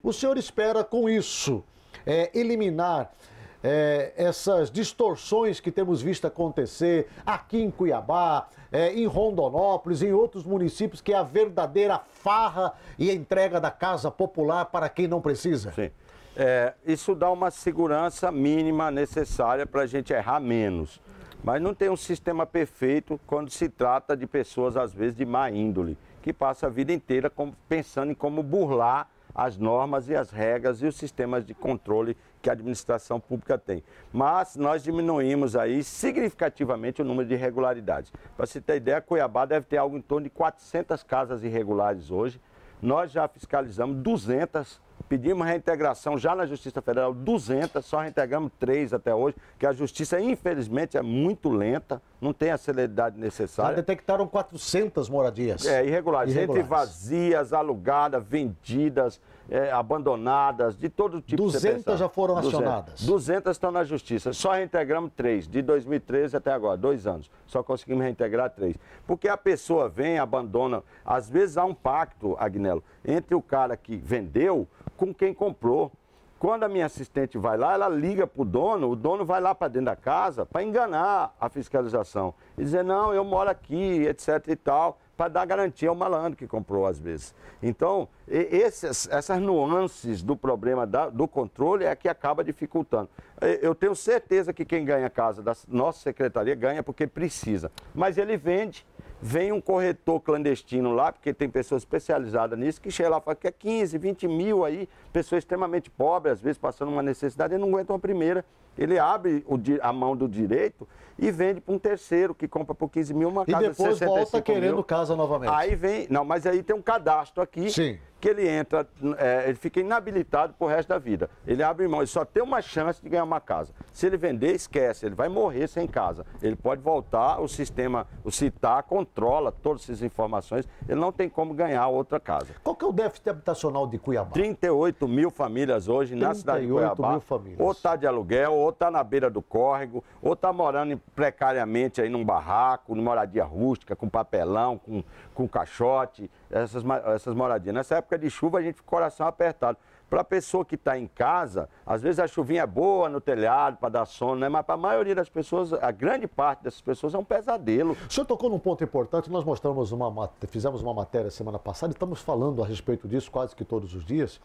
O senhor espera com isso eliminar essas distorções que temos visto acontecer aqui em Cuiabá, em Rondonópolis, em outros municípios, que é a verdadeira farra e entrega da casa popular para quem não precisa? Sim. Isso dá uma segurança mínima necessária para a gente errar menos. Mas não tem um sistema perfeito quando se trata de pessoas, às vezes, de má índole, que passam a vida inteira pensando em como burlar as normas e as regras e os sistemas de controle que a administração pública tem. Mas nós diminuímos aí significativamente o número de irregularidades. Para você ter ideia, Cuiabá deve ter algo em torno de 400 casas irregulares hoje. Nós já fiscalizamos 200, pedimos reintegração já na Justiça Federal, 200, só reintegramos 3 até hoje, que a Justiça, infelizmente, é muito lenta, não tem a celeridade necessária. Já detectaram 400 moradias. Irregulares. Entre vazias, alugadas, vendidas, abandonadas, de todo tipo. 200 já foram acionadas. 200 estão na Justiça, só reintegramos 3, de 2013 até agora, 2 anos. Só conseguimos reintegrar 3. Porque a pessoa vem, abandona, às vezes há um pacto, Agnello, entre o cara que vendeu com quem comprou. Quando a minha assistente vai lá, ela liga para o dono vai lá para dentro da casa para enganar a fiscalização. E dizer, não, eu moro aqui, etc e tal, para dar garantia ao malandro que comprou às vezes. Então, essas nuances do problema do controle é que acaba dificultando. Eu tenho certeza que quem ganha a casa da nossa secretaria ganha porque precisa. Mas ele vende. Vem um corretor clandestino lá, porque tem pessoas especializadas nisso, que chega lá e fala que é 15, 20 mil aí, pessoas extremamente pobres, às vezes passando uma necessidade, e não aguentam a primeira. Ele abre a mão do direito e vende para um terceiro, que compra por 15 mil uma casa de 65 mil. E depois volta querendo casa novamente. Aí vem, não, mas aí tem um cadastro aqui. Sim. Que ele entra, ele fica inabilitado pro resto da vida. Ele abre mão, ele só tem uma chance de ganhar uma casa. Se ele vender, esquece, ele vai morrer sem casa. Ele pode voltar, o sistema, o CITAR controla todas essas informações, ele não tem como ganhar outra casa. Qual que é o déficit habitacional de Cuiabá? 38 mil famílias hoje na cidade de Cuiabá. 38 mil famílias. Ou está de aluguel, ou está na beira do córrego, ou está morando precariamente aí num barraco, numa moradia rústica, com papelão, com caixote, essas moradias. Nessa época de chuva a gente fica com o coração apertado. Para a pessoa que está em casa, às vezes a chuvinha é boa no telhado para dar sono, né? Mas para a maioria das pessoas, a grande parte dessas pessoas é um pesadelo. O senhor tocou num ponto importante, nós fizemos uma matéria semana passada e estamos falando a respeito disso quase que todos os dias,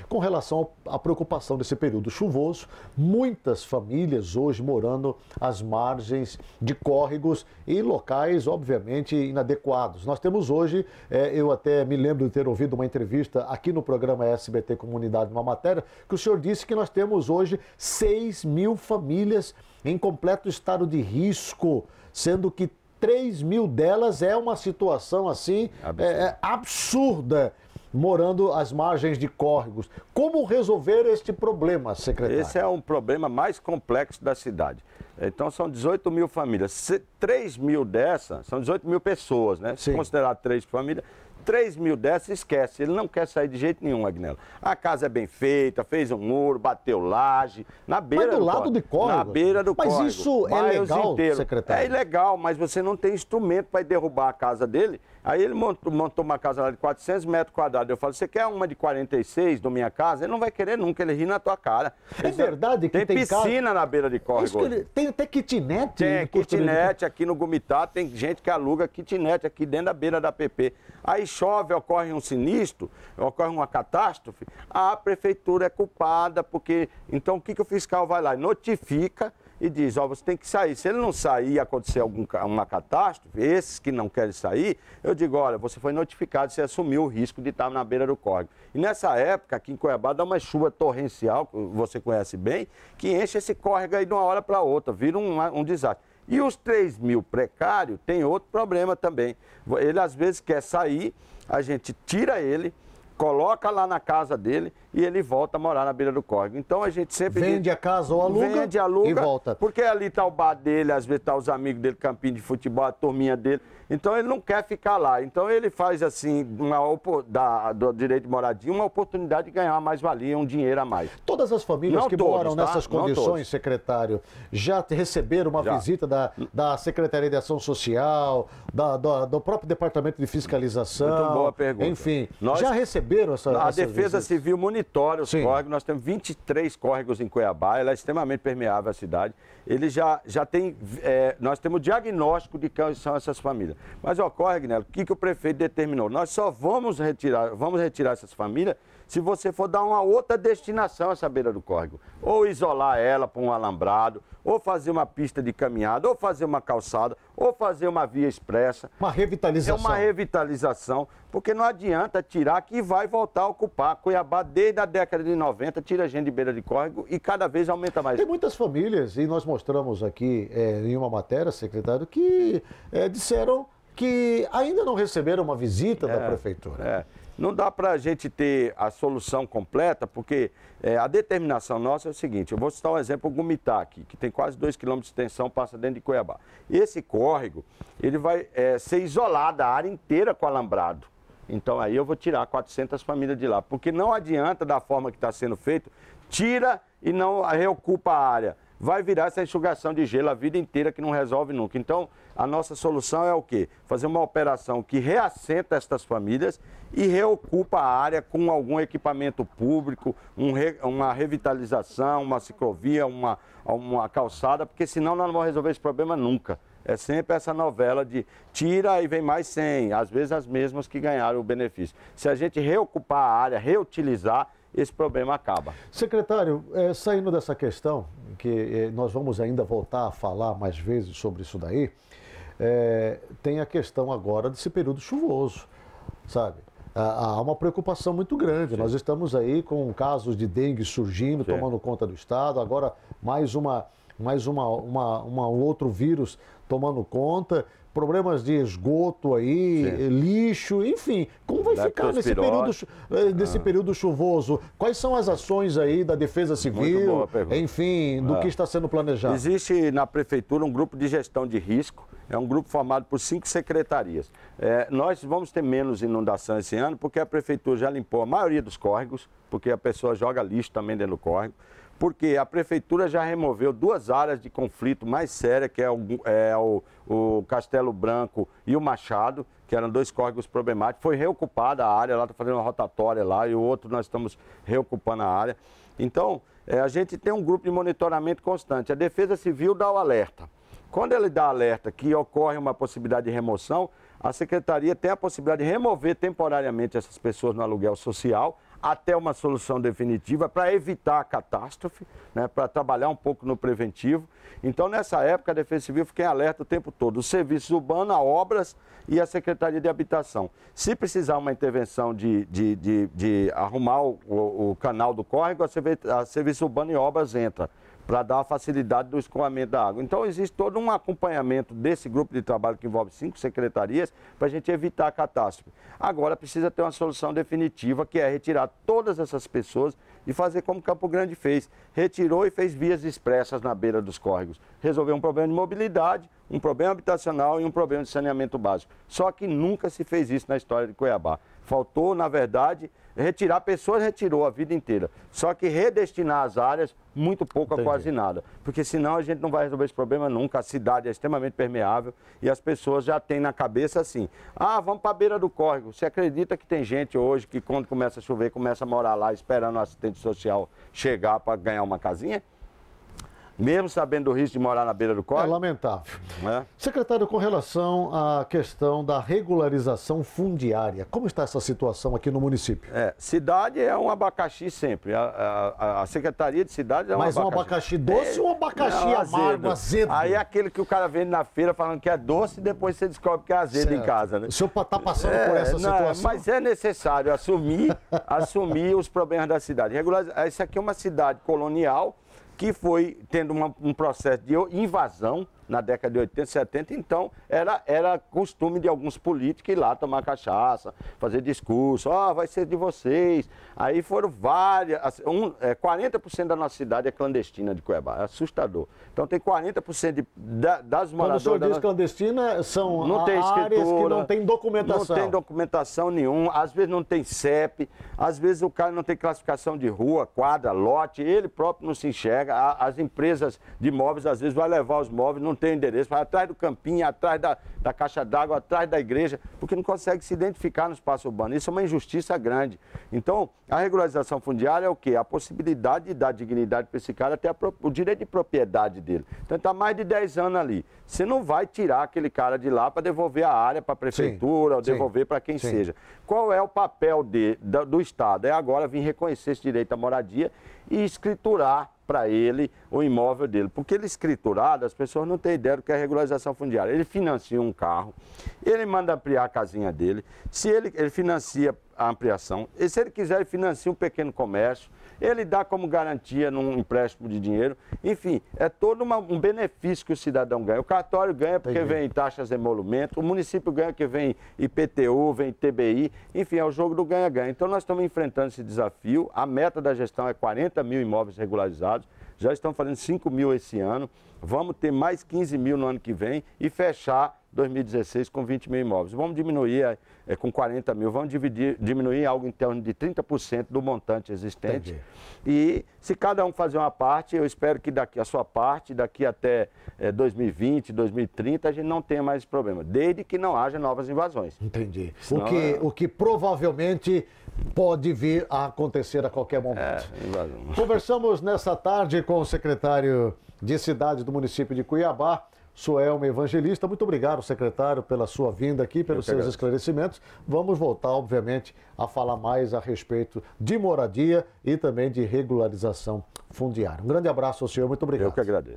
com relação à preocupação desse período chuvoso. Muitas famílias hoje morando às margens de córregos e locais, obviamente, inadequados. Nós temos hoje, eu até me lembro de ter ouvido uma entrevista aqui no programa SBT Comunidade, numa matéria, que o senhor disse que nós temos hoje 6 mil famílias em completo estado de risco, sendo que 3 mil delas é uma situação assim absurda, morando às margens de córregos. Como resolver este problema, secretário? Esse é um problema mais complexo da cidade. Então são 18 mil famílias. 3 mil dessas, são 18 mil pessoas, né? Se considerar 3 famílias, 3 mil dessas, esquece. Ele não quer sair de jeito nenhum, Agnello. A casa é bem feita, fez um muro, bateu laje, na beira do lado de córrego. Na beira do córrego. Mas isso é legal, secretário? É ilegal, mas você não tem instrumento para derrubar a casa dele. Aí ele montou uma casa lá de 400 metros quadrados. Eu falo, você quer uma de 46 na minha casa? Ele não vai querer nunca, ele ri na tua cara. É verdade que tem piscina na beira de córrego. Tem até kitnet? Tem kitnet aqui no Gumitá, tem gente que aluga kitnet aqui dentro da beira da PP. Aí chove, ocorre um sinistro, ocorre uma catástrofe, a prefeitura é culpada, porque... Então o que o fiscal vai lá? Notifica e diz, ó, você tem que sair. Se ele não sair e acontecer uma catástrofe, esses que não querem sair, eu digo, olha, você foi notificado, você assumiu o risco de estar na beira do córrego. E nessa época, aqui em Cuiabá, dá uma chuva torrencial, que você conhece bem, que enche esse córrego aí de uma hora para outra, vira um desastre. E os 3 mil precários tem outro problema também. Ele às vezes quer sair, a gente tira ele, coloca lá na casa dele e ele volta a morar na beira do córrego. Então a gente sempre... Vende a casa ou aluga, aluga e volta. Porque ali está o bar dele, às vezes está os amigos dele, campinho de futebol, a turminha dele. Então ele não quer ficar lá. Então ele faz assim, do direito de moradia, uma oportunidade de ganhar uma mais-valia, um dinheiro a mais. Todas as famílias que moram nessas condições, secretário, já receberam uma visita da Secretaria de Ação Social, do próprio Departamento de Fiscalização? Muito boa pergunta. Enfim, já receberam receberam A Defesa visitas? Civil monitora os Sim. córregos. Nós temos 23 córregos em Cuiabá, ela é extremamente permeável a cidade. Ele já tem, nós temos o diagnóstico de quem são essas famílias. Mas ocorre, Agnello, o que o prefeito determinou? Nós só vamos retirar essas famílias se você for dar uma outra destinação a essa beira do córrego. Ou isolar ela para um alambrado, ou fazer uma pista de caminhada, ou fazer uma calçada, ou fazer uma via expressa. Uma revitalização. É uma revitalização, porque não adianta tirar que vai voltar a ocupar. Cuiabá, desde a década de 90, tira gente de beira de córrego e cada vez aumenta mais. Tem muitas famílias, e nós mostramos aqui em uma matéria, secretário, que disseram que ainda não receberam uma visita da prefeitura. Não dá para a gente ter a solução completa, porque a determinação nossa é o seguinte, eu vou citar um exemplo, o Gumitá aqui, que tem quase 2 km de extensão, passa dentro de Cuiabá. Esse córrego, ele vai ser isolado, a área inteira com alambrado. Então aí eu vou tirar 400 famílias de lá, porque não adianta da forma que está sendo feito, tira e não reocupa a área. Vai virar essa enxugação de gelo a vida inteira que não resolve nunca. Então, a nossa solução é o quê? Fazer uma operação que reassenta estas famílias e reocupa a área com algum equipamento público, uma revitalização, uma ciclovia, uma calçada, porque senão nós não vamos resolver esse problema nunca. É sempre essa novela de tira e vem mais 100, às vezes as mesmas que ganharam o benefício. Se a gente reocupar a área, reutilizar, esse problema acaba. Secretário, saindo dessa questão, que nós vamos ainda voltar a falar mais vezes sobre isso daí, tem a questão agora desse período chuvoso, sabe? Há uma preocupação muito grande. Sim. Nós estamos aí com casos de dengue surgindo, sim, tomando conta do estado, agora mais um outro vírus tomando conta, problemas de esgoto aí, sim, lixo, enfim. Como vai ficar nesse período chuvoso? Quais são as ações aí da Defesa Civil, enfim, do que está sendo planejado? Existe na Prefeitura um grupo de gestão de risco, é um grupo formado por 5 secretarias. Nós vamos ter menos inundação esse ano, porque a Prefeitura já limpou a maioria dos córregos, porque a pessoa joga lixo também dentro do córrego. Porque a Prefeitura já removeu 2 áreas de conflito mais sérias, que é o Castelo Branco e o Machado, que eram 2 córregos problemáticos. Foi reocupada a área, lá está fazendo uma rotatória lá, e o outro nós estamos reocupando a área. Então, a gente tem um grupo de monitoramento constante. A Defesa Civil dá o alerta. Quando ele dá alerta que ocorre uma possibilidade de remoção, a Secretaria tem a possibilidade de remover temporariamente essas pessoas no aluguel social, até uma solução definitiva para evitar a catástrofe, né, para trabalhar um pouco no preventivo. Então, nessa época, a Defesa Civil fica em alerta o tempo todo, os serviços urbanos, obras e a Secretaria de Habitação. Se precisar uma intervenção de arrumar o canal do córrego, a Serviço Urbano e Obras entra para dar a facilidade do escoamento da água. Então, existe todo um acompanhamento desse grupo de trabalho que envolve 5 secretarias para a gente evitar a catástrofe. Agora, precisa ter uma solução definitiva, que é retirar todas essas pessoas e fazer como Campo Grande fez. Retirou e fez vias expressas na beira dos córregos. Resolveu um problema de mobilidade, um problema habitacional e um problema de saneamento básico. Só que nunca se fez isso na história de Cuiabá. Faltou, na verdade, retirar pessoas, retirou a vida inteira. Só que redestinar as áreas, muito pouco a quase nada. Porque senão a gente não vai resolver esse problema nunca. A cidade é extremamente permeável e as pessoas já têm na cabeça assim, vamos para a beira do córrego. Você acredita que tem gente hoje que quando começa a chover, começa a morar lá esperando o assistente social chegar para ganhar uma casinha? Mesmo sabendo do risco de morar na beira do córrego? É lamentável. Secretário, com relação à questão da regularização fundiária, como está essa situação aqui no município? Cidade é um abacaxi sempre. A Secretaria de Cidade é um abacaxi. Mas um abacaxi doce ou um abacaxi amargo, azedo? Aí é aquele que o cara vende na feira falando que é doce e depois você descobre que é azedo em casa, né? O senhor está passando por essa situação? Mas é necessário assumir os problemas da cidade. Isso aqui é uma cidade colonial, que foi tendo um processo de invasão na década de 80, 70, então era costume de alguns políticos ir lá tomar cachaça, fazer discurso, vai ser de vocês. Aí foram 40% da nossa cidade é clandestina de Cuiabá, é assustador. Então tem 40% das moradoras... Quando o senhor diz clandestina, são áreas que não tem documentação. Não tem documentação nenhuma, às vezes não tem CEP, às vezes o cara não tem classificação de rua, quadra, lote, ele próprio não se enxerga, as empresas de imóveis às vezes vai levar os móveis, não não tem endereço, vai atrás do campinho, atrás da caixa d'água, atrás da igreja, porque não consegue se identificar no espaço urbano. Isso é uma injustiça grande. Então, a regularização fundiária é o quê? A possibilidade de dar dignidade para esse cara, até o direito de propriedade dele. Então, está mais de 10 anos ali. Você não vai tirar aquele cara de lá para devolver a área para a prefeitura, ou devolver para quem seja. Qual é o papel do Estado? É agora vir reconhecer esse direito à moradia e escriturar para ele o imóvel dele. Porque ele escriturado, as pessoas não têm ideia do que é regularização fundiária. Ele financia um carro, ele manda ampliar a casinha dele, se ele financia a ampliação, e se ele quiser, ele financia um pequeno comércio, ele dá como garantia num empréstimo de dinheiro. Enfim, é todo um benefício que o cidadão ganha. O cartório ganha porque vem taxas de emolumento, o município ganha porque vem IPTU, vem TBI, enfim, é o jogo do ganha-ganha. Então nós estamos enfrentando esse desafio, a meta da gestão é 40 mil imóveis regularizados, já estamos fazendo 5 mil esse ano, vamos ter mais 15 mil no ano que vem e fechar 2016 com 20 mil imóveis. Vamos diminuir com 40 mil, vamos diminuir algo em torno de 30% do montante existente. Entendi. E se cada um fazer uma parte, eu espero que daqui a sua parte, daqui até 2020, 2030, a gente não tenha mais esse problema, desde que não haja novas invasões. Entendi. Senão, o que provavelmente pode vir a acontecer a qualquer momento. Conversamos nessa tarde com o secretário de Cidade do município de Cuiabá, Suelmo Evangelista. Muito obrigado, secretário, pela sua vinda aqui, pelos seus esclarecimentos. Vamos voltar, obviamente, a falar mais a respeito de moradia e também de regularização fundiária. Um grande abraço ao senhor, muito obrigado. Eu que agradeço.